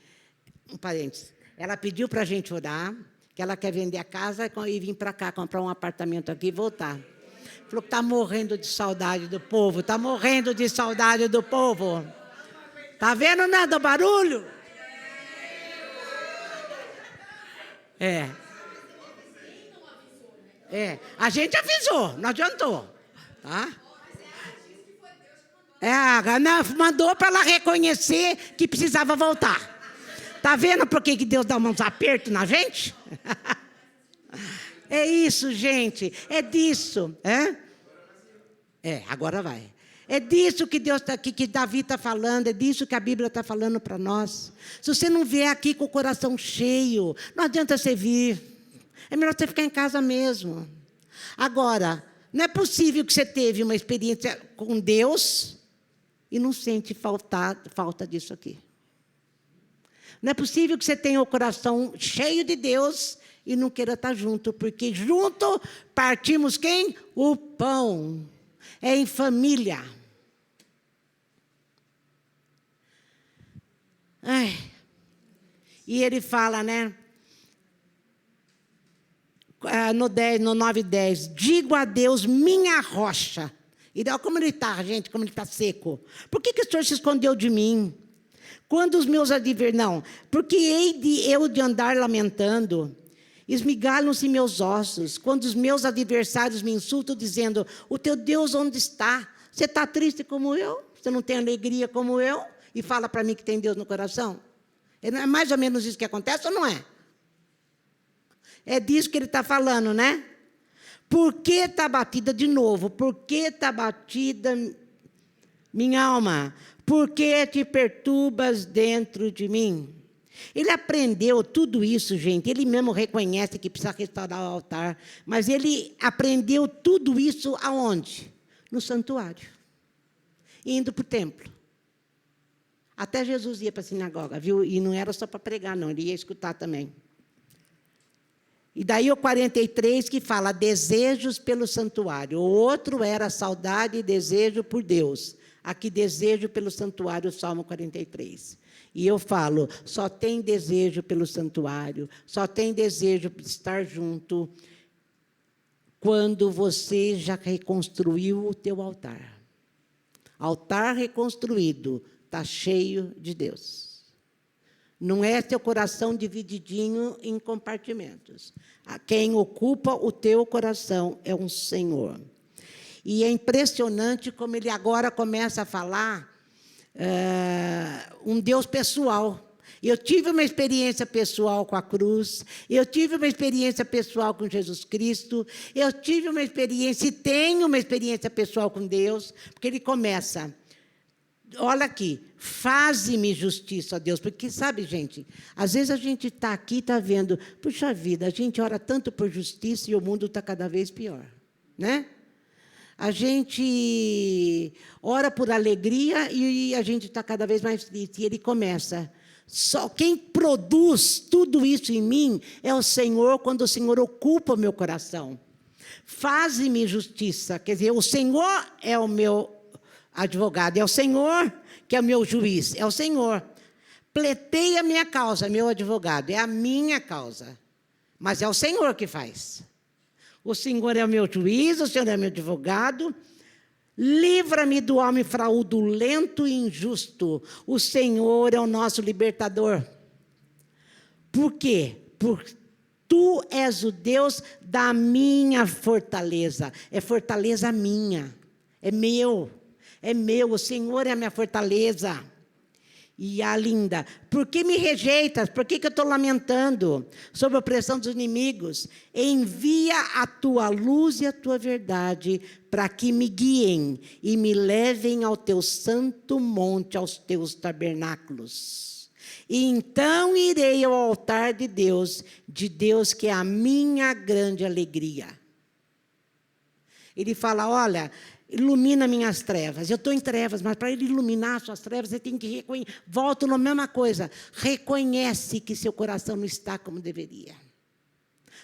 Speaker 4: um parênteses, ela pediu para a gente orar, que ela quer vender a casa e vir para cá, comprar um apartamento aqui e voltar. Falou que está morrendo de saudade do povo. Está morrendo de saudade do povo. Está vendo, né, do barulho? A gente avisou, não adiantou. Tá? Mandou para ela reconhecer que precisava voltar. Está vendo por que Deus dá uns apertos na gente? É isso, gente. É disso. Agora vai. É disso que Deus que Davi está falando, é disso que a Bíblia está falando para nós. Se você não vier aqui com o coração cheio, não adianta você vir. É melhor você ficar em casa mesmo. Agora, não é possível que você teve uma experiência com Deus e não sente falta disso aqui. Não é possível que você tenha o coração cheio de Deus e não queira estar junto, porque junto partimos quem? O pão. É em família. E ele fala, né? No 9:10, digo a Deus, minha rocha. E olha como ele está, gente, como ele está seco. Por que o Senhor se escondeu de mim? Quando os meus adversários... Não, porque hei de eu de andar lamentando... Esmigalham-se meus ossos, quando os meus adversários me insultam, dizendo, o teu Deus onde está? Você está triste como eu? Você não tem alegria como eu? E fala para mim que tem Deus no coração? É mais ou menos isso que acontece ou não é? É disso que ele está falando, né? Por que está batida de novo? Por que está batida minha alma? Por que te perturbas dentro de mim? Ele aprendeu tudo isso, gente. Ele mesmo reconhece que precisa restaurar o altar. Mas ele aprendeu tudo isso aonde? No santuário. Indo para o templo. Até Jesus ia para a sinagoga, viu? E não era só para pregar, não. Ele ia escutar também. E daí o 43 que fala desejos pelo santuário. O outro era saudade e desejo por Deus. Aqui desejo pelo santuário, o Salmo 43. E eu falo, só tem desejo pelo santuário, só tem desejo de estar junto quando você já reconstruiu o teu altar. Altar reconstruído está cheio de Deus. Não é teu coração divididinho em compartimentos. Quem ocupa o teu coração é um Senhor. E é impressionante como ele agora começa a falar um Deus pessoal. Eu tive uma experiência pessoal com a cruz, eu tive uma experiência pessoal com Jesus Cristo, eu tive uma experiência e tenho uma experiência pessoal com Deus, porque ele começa, olha aqui, faze-me justiça, ó Deus, porque, sabe, gente, às vezes a gente está aqui e está vendo, puxa vida, a gente ora tanto por justiça e o mundo está cada vez pior, né? A gente ora por alegria e a gente está cada vez mais triste. E ele começa, só quem produz tudo isso em mim é o Senhor, quando o Senhor ocupa o meu coração. Faze-me justiça, quer dizer, o Senhor é o meu advogado, é o Senhor que é o meu juiz, é o Senhor. Pleiteia a minha causa, meu advogado, é a minha causa, mas é o Senhor que faz. O Senhor é o meu juiz, o Senhor é o meu advogado. Livra-me do homem fraudulento e injusto. O Senhor é o nosso libertador. Por quê? Porque tu és o Deus da minha fortaleza. É fortaleza minha. É meu. É meu. O Senhor é a minha fortaleza. E a linda, por que me rejeitas? Por que eu estou lamentando sob a opressão dos inimigos? Envia a tua luz e a tua verdade para que me guiem e me levem ao teu santo monte, aos teus tabernáculos. E então irei ao altar de Deus que é a minha grande alegria. Ele fala, olha, ilumina minhas trevas. Eu estou em trevas, mas para ele iluminar suas trevas, você tem que reconhecer. Volto na mesma coisa. Reconhece que seu coração não está como deveria.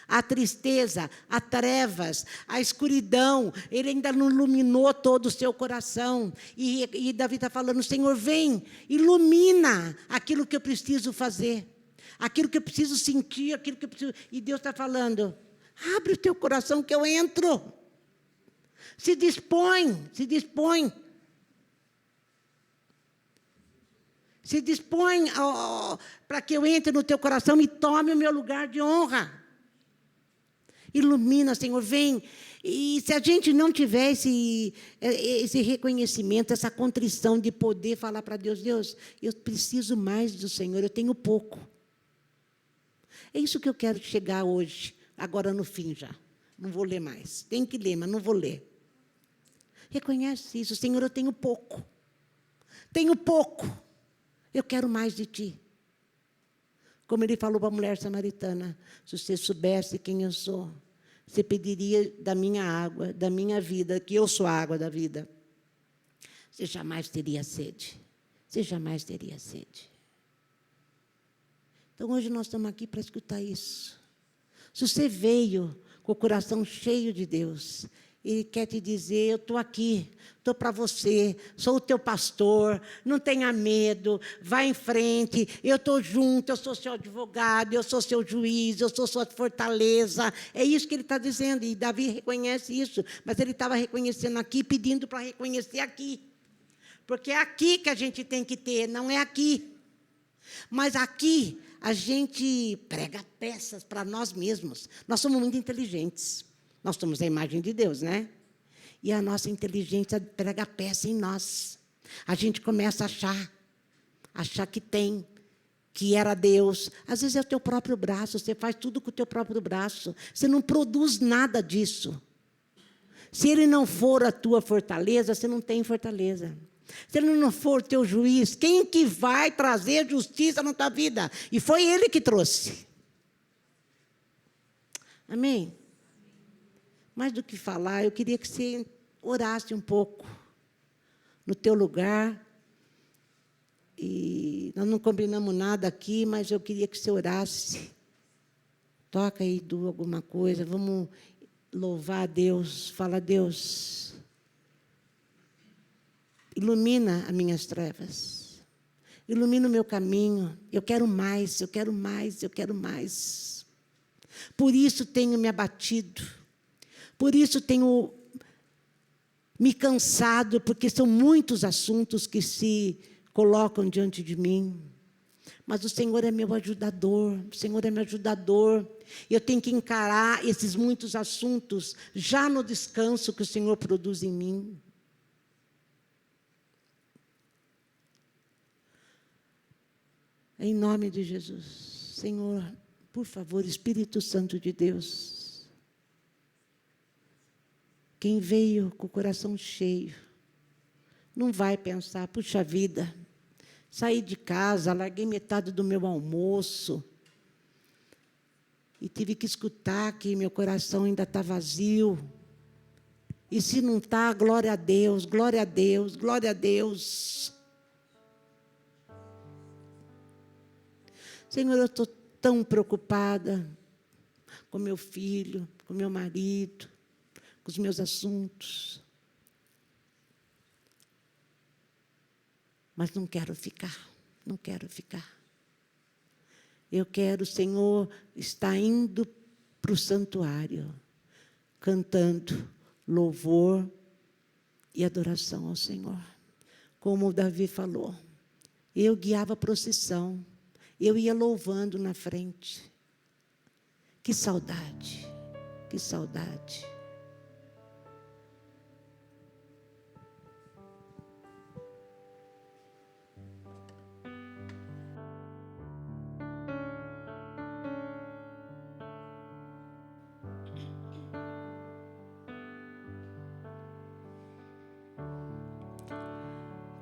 Speaker 4: A tristeza, a trevas, a escuridão, ele ainda não iluminou todo o seu coração. E Davi está falando, Senhor, vem, ilumina aquilo que eu preciso fazer, aquilo que eu preciso sentir, aquilo que eu preciso... E Deus está falando, abre o teu coração que eu entro. Se dispõe, se dispõe. Se dispõe para que eu entre no teu coração e tome o meu lugar de honra. Ilumina, Senhor, vem. E se a gente não tiver esse reconhecimento, essa contrição de poder falar para Deus, Deus, eu preciso mais do Senhor, eu tenho pouco. É isso que eu quero chegar hoje, agora no fim já. Não vou ler mais. Tem que ler, mas não vou ler. Reconhece isso, Senhor, eu tenho pouco. Tenho pouco. Eu quero mais de Ti. Como ele falou para a mulher samaritana, se você soubesse quem eu sou, você pediria da minha água, da minha vida, que eu sou a água da vida. Você jamais teria sede. Você jamais teria sede. Então, hoje nós estamos aqui para escutar isso. Se você veio com o coração cheio de Deus, Ele quer te dizer, eu estou aqui, estou para você, sou o teu pastor, não tenha medo, vá em frente, eu estou junto, eu sou seu advogado, eu sou seu juiz, eu sou sua fortaleza. É isso que ele está dizendo, e Davi reconhece isso, mas ele estava reconhecendo aqui, pedindo para reconhecer aqui. Porque é aqui que a gente tem que ter, não é aqui. Mas aqui a gente prega peças para nós mesmos. Nós somos muito inteligentes. Nós somos a imagem de Deus, né? E a nossa inteligência prega peça em nós. A gente começa a achar que tem, que era Deus. Às vezes é o teu próprio braço, você faz tudo com o teu próprio braço. Você não produz nada disso. Se Ele não for a tua fortaleza, você não tem fortaleza. Se Ele não for o teu juiz, quem que vai trazer justiça na tua vida? E foi Ele que trouxe. Amém? Mais do que falar, eu queria que você orasse um pouco no teu lugar. E nós não combinamos nada aqui, mas eu queria que você orasse. Toca aí, Du, alguma coisa. Vamos louvar a Deus. Fala, Deus, ilumina as minhas trevas. Ilumina o meu caminho. Eu quero mais, eu quero mais, eu quero mais. Por isso tenho me abatido. Por isso tenho me cansado, porque são muitos assuntos que se colocam diante de mim. Mas o Senhor é meu ajudador, o Senhor é meu ajudador. Eu tenho que encarar esses muitos assuntos já no descanso que o Senhor produz em mim. Em nome de Jesus. Senhor, por favor, Espírito Santo de Deus, quem veio com o coração cheio, não vai pensar, puxa vida, saí de casa, larguei metade do meu almoço e tive que escutar que meu coração ainda está vazio. E se não está, glória a Deus, glória a Deus, glória a Deus. Senhor, eu estou tão preocupada com meu filho, com meu marido, com os meus assuntos. Mas não quero ficar, não quero ficar. Eu quero, Senhor, estar indo para o santuário, cantando louvor e adoração ao Senhor. Como o Davi falou, eu guiava a procissão, eu ia louvando na frente. Que saudade, que saudade.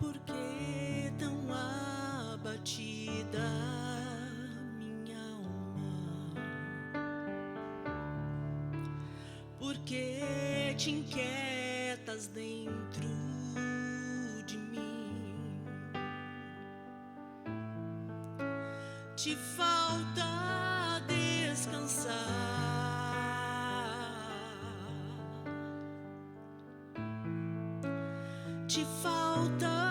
Speaker 1: Por que tão abatida minha alma? Por que te inquietas dentro de mim? Te falta descansar, te falta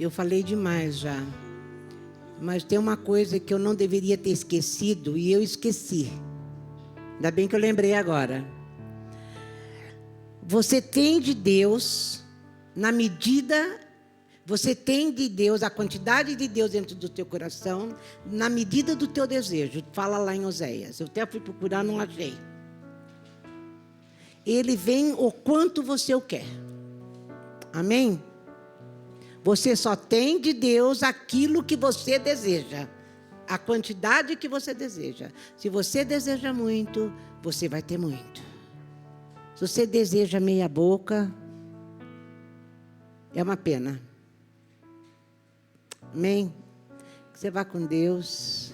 Speaker 4: Eu falei demais já, mas tem uma coisa que eu não deveria ter esquecido e eu esqueci. Ainda bem que eu lembrei agora. Você tem de Deus, na medida, você tem de Deus, a quantidade de Deus dentro do teu coração, na medida do teu desejo. Fala lá em Oséias. Eu até fui procurar, não achei. Ele vem o quanto você o quer. Amém? Você só tem de Deus aquilo que você deseja. A quantidade que você deseja. Se você deseja muito, você vai ter muito. Se você deseja meia boca, é uma pena. Amém? Que você vá com Deus.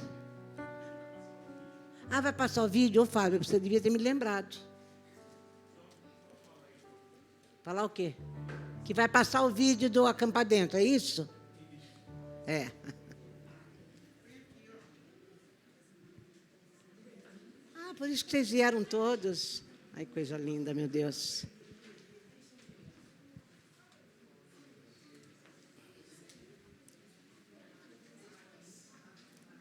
Speaker 4: Ah, vai passar o vídeo? Ô, Fábio, você devia ter me lembrado. Falar o quê? Que vai passar o vídeo do Acampa Dentro, é isso? É. Ah, por isso que vocês vieram todos. Ai, coisa linda, meu Deus.